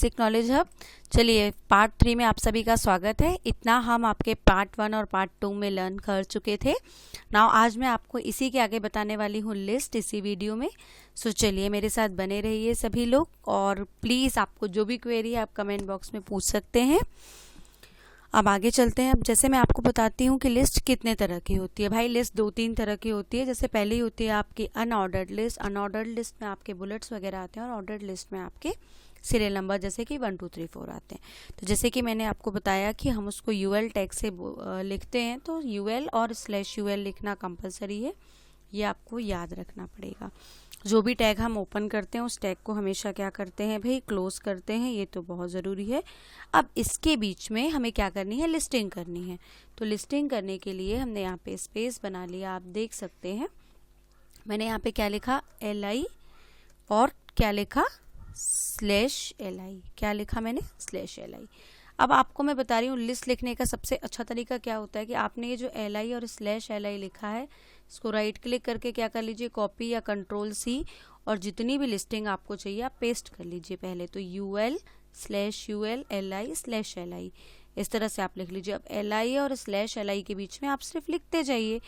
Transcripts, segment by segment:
Basic knowledge hub. चलिए part 3 में आप सभी का स्वागत है। इतना हम आपके पार्ट 1 और पार्ट 2 में लर्न कर चुके थे। नाउ आज मैं आपको इसी के आगे बताने वाली हूँ लिस्ट इसी वीडियो में। सो चलिए मेरे साथ बने रहिए सभी लोग, और प्लीज़ आपको जो भी क्वेरी है आप कमेंट बॉक्स में पूछ सकते हैं। अब आगे चलते हैं। अब जैसे मैं आपको बताती हूँ कि लिस्ट कितने तरह की होती है। भाई लिस्ट 2-3 तरह की होती है। जैसे पहली होती है आपकी अनऑर्डर्ड लिस्ट। अनऑर्डर्ड लिस्ट में आपके बुलेट्स वगैरह आते हैं और ऑर्डर्ड लिस्ट में आपके सीरियल नंबर जैसे कि 1 2 3 4 आते हैं। तो जैसे कि मैंने आपको बताया कि हम उसको यूएल टैग से लिखते हैं, तो यूएल और /यूएल लिखना कंपलसरी है, ये आपको याद रखना पड़ेगा। जो भी टैग हम ओपन करते हैं उस टैग को हमेशा क्या करते हैं भाई, क्लोज करते हैं, ये तो बहुत ज़रूरी है। अब इसके बीच में हमें क्या करनी है, लिस्टिंग करनी है। तो लिस्टिंग करने के लिए हमने यहाँ पे स्पेस बना लिया, आप देख सकते हैं। मैंने यहाँ पे क्या लिखा, LI, और क्या लिखा, /LI। क्या लिखा मैंने, /LI। अब आपको मैं बता रही हूँ लिस्ट लिखने का सबसे अच्छा तरीका क्या होता है कि आपने ये जो LI और /LI लिखा है, इसको राइट क्लिक करके क्या कर लीजिए, कॉपी या Ctrl+C, और जितनी भी लिस्टिंग आपको चाहिए आप पेस्ट कर लीजिए। पहले तो UL /UL LI /LI, इस तरह से आप लिख लीजिए। अब LI और /LI के बीच में आप सिर्फ लिखते जाइए।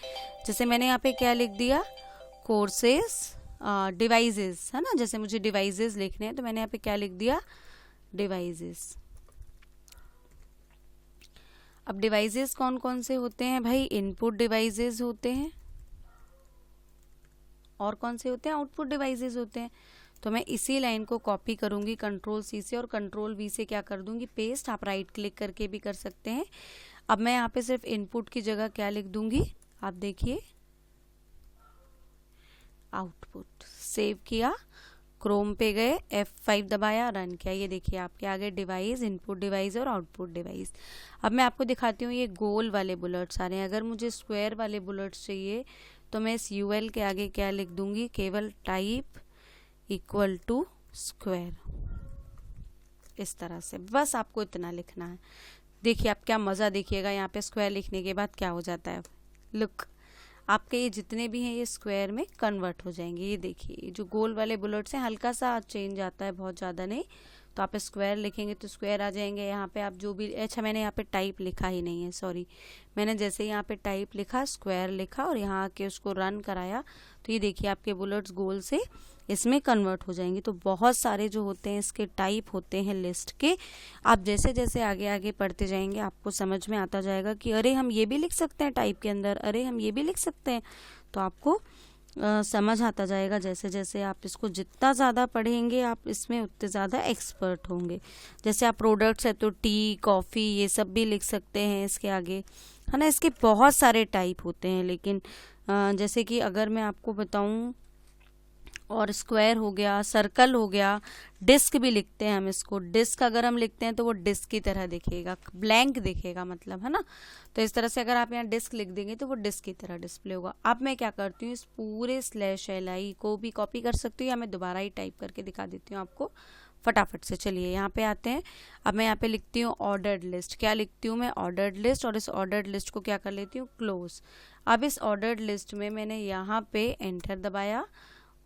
जैसे मैंने यहाँ पे क्या लिख दिया, कोर्सेज डिवाइसेस, है ना। जैसे मुझे डिवाइसेस लिखने हैं तो मैंने यहाँ पे क्या लिख दिया, डिवाइसेस। अब डिवाइसेस कौन कौन से होते हैं भाई, इनपुट डिवाइसेस होते हैं, और कौन से होते हैं, आउटपुट डिवाइसेस होते हैं। तो मैं इसी लाइन को कॉपी करूंगी Ctrl+C से और Ctrl+V से क्या कर दूंगी, पेस्ट। आप राइट क्लिक करके भी कर सकते हैं। अब मैं यहाँ पे सिर्फ इनपुट की जगह क्या लिख दूंगी, आप देखिए, आउटपुट। सेव किया, क्रोम पे गए, F5 दबाया, रन किया, ये देखिए आपके आगे डिवाइस, इनपुट डिवाइस और आउटपुट डिवाइस। अब मैं आपको दिखाती हूँ, ये गोल वाले बुलेट्स आ रहे हैं। अगर मुझे स्क्वायर वाले बुलेट्स चाहिए तो मैं इस UL के आगे क्या लिख दूंगी, केवल टाइप = स्क्वायर, इस तरह से। बस आपको इतना लिखना है। देखिए आप क्या मज़ा, देखिएगा यहाँ पे स्क्वायर लिखने के बाद क्या हो जाता है, लुक, आपके ये जितने भी हैं ये स्क्वायर में कन्वर्ट हो जाएंगे। ये देखिए जो गोल वाले बुलेट्स हैं हल्का सा चेंज आता है, बहुत ज़्यादा नहीं। तो आप स्क्वायर लिखेंगे तो स्क्वायर आ जाएंगे। यहाँ पे आप जो भी, अच्छा मैंने यहाँ पे टाइप लिखा ही नहीं है, सॉरी। मैंने जैसे यहाँ पे टाइप लिखा, स्क्वायर लिखा और यहाँ आके उसको रन कराया, तो ये देखिए आपके बुलेट्स गोल से इसमें कन्वर्ट हो जाएंगे। तो बहुत सारे जो होते हैं इसके टाइप होते हैं लिस्ट के। आप जैसे जैसे आगे आगे पढ़ते जाएंगे आपको समझ में आता जाएगा कि अरे हम ये भी लिख सकते हैं टाइप के अंदर, अरे हम ये भी लिख सकते हैं। तो आपको समझ आता जाएगा। जैसे जैसे आप इसको जितना ज़्यादा पढ़ेंगे आप इसमें उतने ज़्यादा एक्सपर्ट होंगे। जैसे आप प्रोडक्ट्स है तो टी, कॉफ़ी, ये सब भी लिख सकते हैं इसके आगे, है ना। इसके बहुत सारे टाइप होते हैं। लेकिन जैसे कि अगर मैं आपको बताऊं, और स्क्वायर हो गया, सर्कल हो गया, डिस्क भी लिखते हैं हम इसको। डिस्क अगर हम लिखते हैं तो वो डिस्क की तरह दिखेगा, ब्लैंक दिखेगा मतलब, है ना। तो इस तरह से अगर आप यहाँ डिस्क लिख देंगे तो वो डिस्क की तरह डिस्प्ले होगा। अब मैं क्या करती हूँ, इस पूरे /LI को भी कॉपी कर सकती हूँ, या मैं दोबारा ही टाइप करके दिखा देती हूँ आपको फटाफट से। चलिए यहाँ पे आते हैं। अब मैं यहाँ पे लिखती हूँ ऑर्डर्ड लिस्ट। क्या लिखती हूँ मैं, ऑर्डर्ड लिस्ट, और इस ऑर्डर्ड लिस्ट को क्या कर लेती हूँ, क्लोज। अब इस ऑर्डर्ड लिस्ट में मैंने यहाँ पे एंटर दबाया,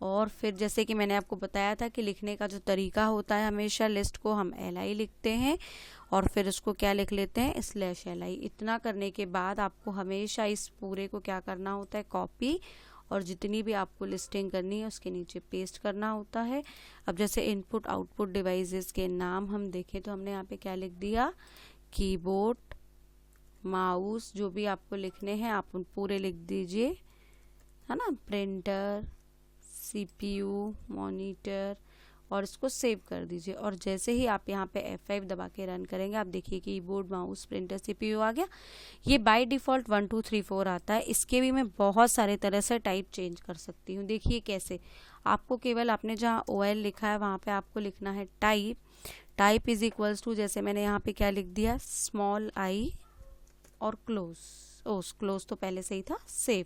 और फिर जैसे कि मैंने आपको बताया था कि लिखने का जो तरीका होता है, हमेशा लिस्ट को हम LI लिखते हैं और फिर उसको क्या लिख लेते हैं, /LI। इतना करने के बाद आपको हमेशा इस पूरे को क्या करना होता है, कॉपी, और जितनी भी आपको लिस्टिंग करनी है उसके नीचे पेस्ट करना होता है। अब जैसे इनपुट आउटपुट डिवाइसेस के नाम हम देखें तो हमने यहाँ पे क्या लिख दिया, कीबोर्ड, माउस, जो भी आपको लिखने हैं आप उन पूरे लिख दीजिए, है ना। प्रिंटर, CPU, मॉनिटर, और इसको सेव कर दीजिए। और जैसे ही आप यहाँ पे F5 दबा के रन करेंगे, आप देखिए कीबोर्ड, माउस, प्रिंटर, CPU आ गया। ये बाय डिफ़ॉल्ट 1 2 3 4 आता है। इसके भी मैं बहुत सारे तरह से टाइप चेंज कर सकती हूँ। देखिए कैसे, आपको केवल आपने जहाँ OL लिखा है वहाँ पे आपको लिखना है टाइप। टाइप = जैसे मैंने यहाँ पे क्या लिख दिया, i और क्लोज। क्लोज तो पहले से ही था, सेव,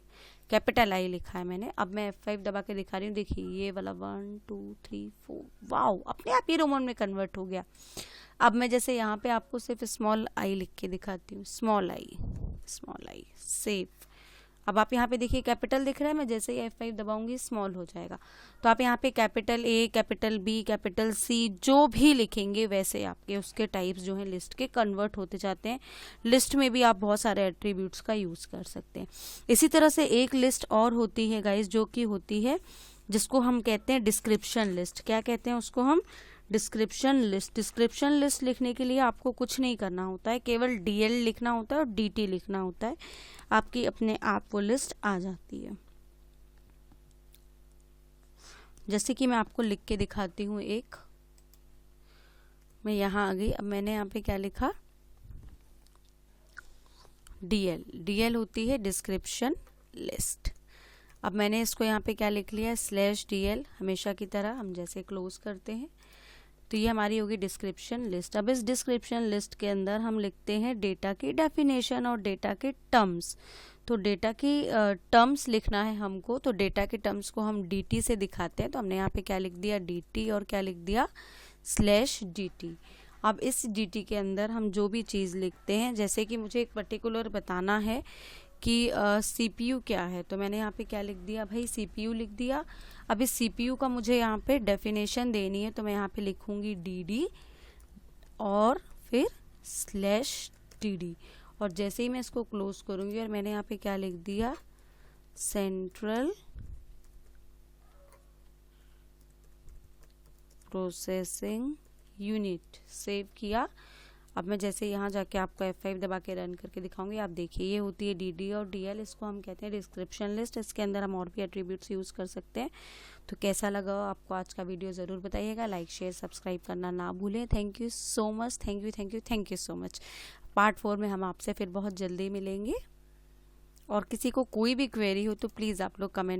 I लिखा है मैंने। अब मैं F5 दबा के दिखा रही हूँ, देखिए ये वाला 1 2 3 4, वाओ, अपने आप ये रोमन में कन्वर्ट हो गया। अब मैं जैसे यहाँ पे आपको सिर्फ I लिख के दिखाती हूँ, I, सेव। अब आप यहाँ पे देखिए कैपिटल दिख रहा है, मैं जैसे ही F5 दबाऊंगी स्मॉल हो जाएगा। तो आप यहाँ पे capital A, capital B, capital C जो भी लिखेंगे वैसे आपके उसके टाइप्स जो हैं लिस्ट के कन्वर्ट होते जाते हैं। लिस्ट में भी आप बहुत सारे एट्रीब्यूट्स का यूज़ कर सकते हैं। इसी तरह से एक लिस्ट और होती है गाइज, जो कि होती है जिसको हम कहते हैं डिस्क्रिप्शन लिस्ट। क्या कहते हैं उसको हम? Description list. डिस्क्रिप्शन लिस्ट लिखने के लिए आपको कुछ नहीं करना होता है, केवल DL लिखना होता है और DT लिखना होता है, आपकी अपने आप वो लिस्ट आ जाती है। जैसे कि मैं आपको लिख के दिखाती हूँ एक, मैं यहाँ आ गई। अब मैंने यहाँ पे क्या लिखा? DL। DL होती है डिस्क्रिप्शन लिस्ट। अब मैंने इसको यहाँ पे क्या लिख लिया? /DL। हमेशा की तरह हम जैसे क्लोज करते हैं तो ये हमारी होगी डिस्क्रिप्शन लिस्ट। अब इस डिस्क्रिप्शन लिस्ट के अंदर हम लिखते हैं डेटा की डेफिनेशन और डेटा के टर्म्स। तो डेटा की टर्म्स लिखना है हमको, तो डेटा के टर्म्स को हम DT से दिखाते हैं। तो हमने यहाँ पे क्या लिख दिया? DT और क्या लिख दिया? /DT। अब इस DT के अंदर हम जो भी चीज़ लिखते हैं, जैसे कि मुझे एक पर्टिकुलर बताना है कि CPU क्या है, तो मैंने यहाँ पे क्या लिख दिया भाई? CPU लिख दिया। अब इस CPU का मुझे यहाँ पे डेफिनेशन देनी है, तो मैं यहाँ पे लिखूंगी DD और फिर /DD। और जैसे ही मैं इसको क्लोज करूंगी, और मैंने यहाँ पे क्या लिख दिया? Central processing unit. सेव किया। अब मैं जैसे यहाँ जाके आपको F5 दबा के रन करके दिखाऊंगी। आप देखिए ये होती है DD और DL, इसको हम कहते हैं डिस्क्रिप्शन लिस्ट। इसके अंदर हम और भी एट्रीब्यूट्स यूज़ कर सकते हैं। तो कैसा लगा आपको आज का वीडियो ज़रूर बताइएगा। लाइक शेयर सब्सक्राइब करना ना भूलें। Thank you so much. Thank you so much. Part 4 में हम आपसे फिर बहुत जल्दी मिलेंगे। और किसी को कोई भी क्वेरी हो तो प्लीज़ आप लोग कमेंट